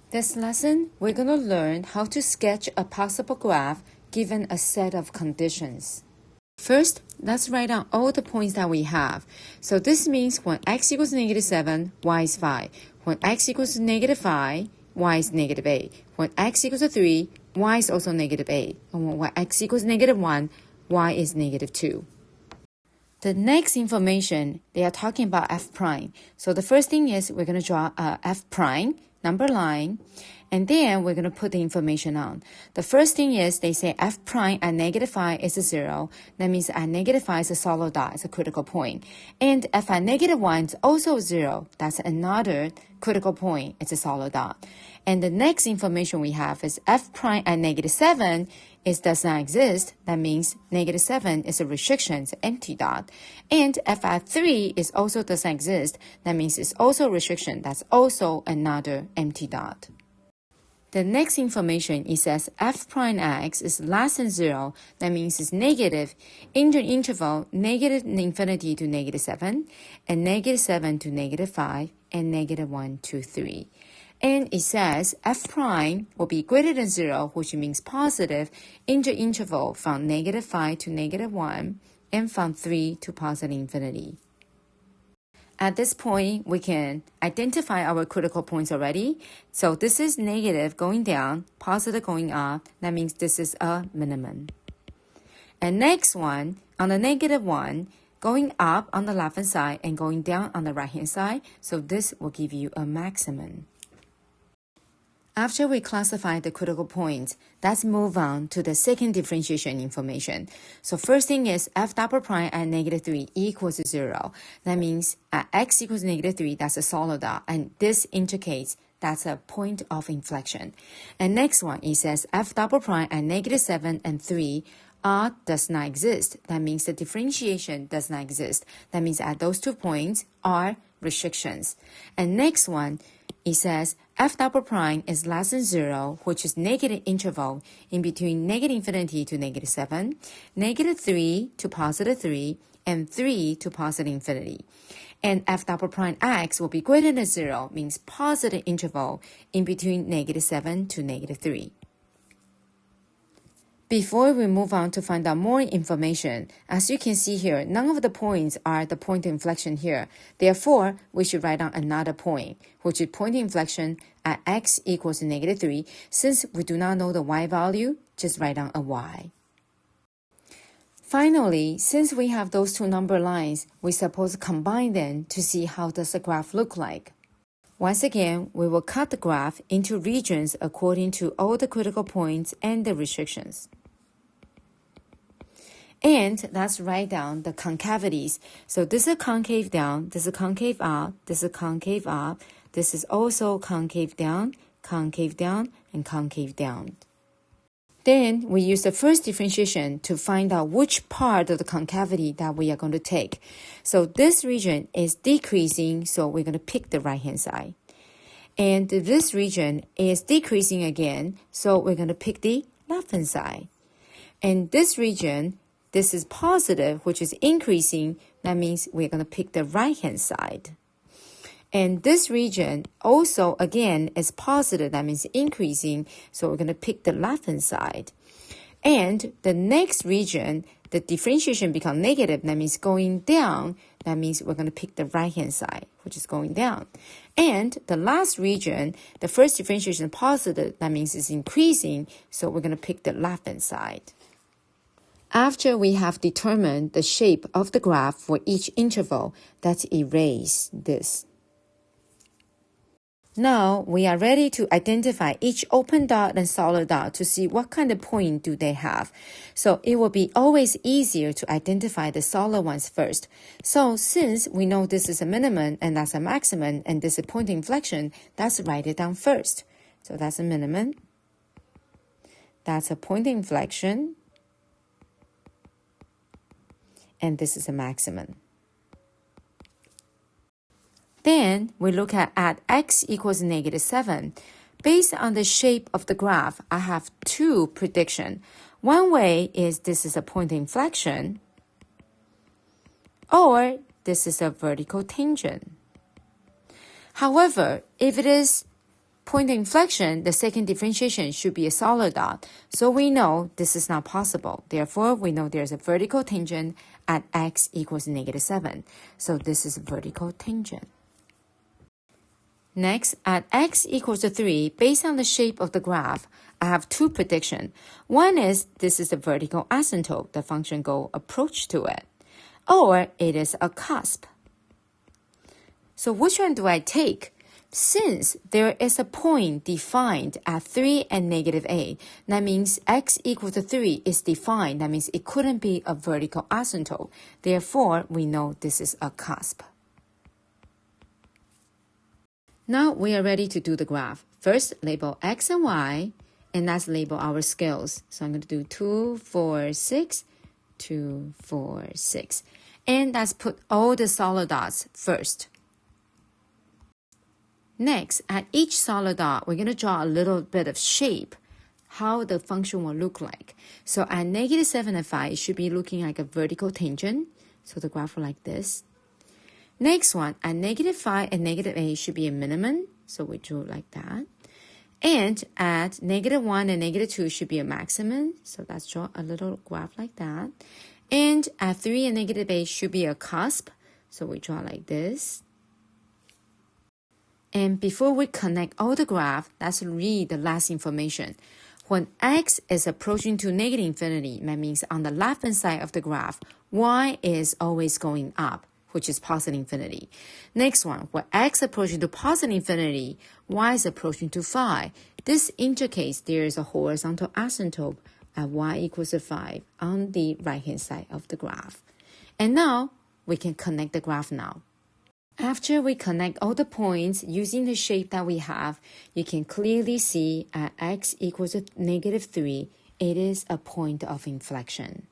This lesson, we're going to learn how to sketch a possible graph given a set of conditions. First, let's write down all the points that we have. So this means when x equals negative 7, y is 5. When x equals negative 5, y is negative 8. When x equals 3, y is also negative 8. And when x equals negative 1, y is negative 2. The next information, they are talking about f prime. So the first thing is we're going to draw a f prime number line, and then we're going to put the information on. The first thing is they say f prime at negative 5 is a 0. That means at negative 5 is a solid dot, it's a critical point. And f at negative 1 is also 0. That's another critical point, it's a solid dot. And the next information we have is f prime at negative 7 does not exist. That means negative 7 is a restriction, it's an empty dot. And f at 3 is also does not exist. That means it's also a restriction. That's also another empty dot. The next information, it says f prime x is less than 0. That means it's negative in the interval negative infinity to negative 7, and negative 7 to negative 5, and negative 1 to 3. And it says f prime will be greater than 0, which means positive in the interval from negative 5 to negative 1, and from 3 to positive infinity. At this point, we can identify our critical points already. So this is negative going down, positive going up. That means this is a minimum. And next one, on the negative 1, going up on the left-hand side and going down on the right-hand side. So this will give you a maximum. After we classify the critical points, let's move on to the second differentiation information. So first thing is f double prime at negative 3 equals 0. That means at x equals negative 3, that's a solid dot, and this indicates that's a point of inflection. And next one, it says f double prime at negative 7 and 3 does not exist. That means the differentiation does not exist. That means at those 2 points are restrictions. And next one, it says f double prime is less than 0, which is negative interval in between negative infinity to negative 7, negative 3 to positive 3, and 3 to positive infinity. And f double prime x will be greater than 0, means positive interval in between negative 7 to negative 3. Before we move on to find out more information, as you can see here, none of the points are the point of inflection here. Therefore, we should write down another point, which is point of inflection at x equals negative 3. Since we do not know the y value, just write down a y. Finally, since we have those two number lines, we suppose combine them to see how does the graph look like. Once again, we will cut the graph into regions according to all the critical points and the restrictions. And let's write down the concavities. So this is concave down, this is concave up, this is concave up, this is also concave down, and concave down. Then we use the first differentiation to find out which part of the concavity that we are going to take. So this region is decreasing, so we're going to pick the right-hand side. And this region is decreasing again, so we're going to pick the left-hand side. And this region, this is positive, which is increasing. That means we're going to pick the right-hand side. And this region also, again, is positive. That means increasing. So we're going to pick the left-hand side. And the next region, the differentiation becomes negative. That means going down. That means we're going to pick the right-hand side, which is going down. And the last region, the first differentiation is positive. That means it's increasing. So we're going to pick the left-hand side. After we have determined the shape of the graph for each interval, let's erase this. Now we are ready to identify each open dot and solid dot to see what kind of point do they have. So it will be always easier to identify the solid ones first. So since we know this is a minimum and that's a maximum and this is a point of inflection, let's write it down first. So that's a minimum. That's a point of inflection. And this is a maximum. Then we look at x equals negative 7. Based on the shape of the graph, I have two predictions. One way is this is a point of inflection, or this is a vertical tangent. However, if it is point of inflection, the second differentiation should be a solid dot. So we know this is not possible. Therefore, we know there's a vertical tangent at x equals -7. So this is a vertical tangent. Next, at x equals 3, based on the shape of the graph, I have two predictions. One is this is the vertical asymptote, the function goal approach to it. Or it is a cusp. So which one do I take? Since there is a point defined at 3 and -8, that means x equals 3 is defined. That means it couldn't be a vertical asymptote. Therefore, we know this is a cusp. Now we are ready to do the graph. First, label x and y, and let's label our scales. So I'm going to do 2, 4, 6, 2, 4, 6. And let's put all the solid dots first. Next, at each solid dot, we're going to draw a little bit of shape, how the function will look like. So at -7 and 5, it should be looking like a vertical tangent. So the graph will like this. Next one, at -5 and -8 should be a minimum. So we drew like that. And at -1 and -2 should be a maximum. So let's draw a little graph like that. And at 3 and -8 should be a cusp. So we draw like this. And before we connect all the graph, let's read the last information. When x is approaching to -infinity, that means on the left-hand side of the graph, y is always going up, which is positive infinity. Next one, when x approaching to positive infinity, y is approaching to 5. This indicates there is a horizontal asymptote at y equals 5 on the right-hand side of the graph. And now, we can connect the graph now. After we connect all the points using the shape that we have, you can clearly see at x equals -3, it is a point of inflection.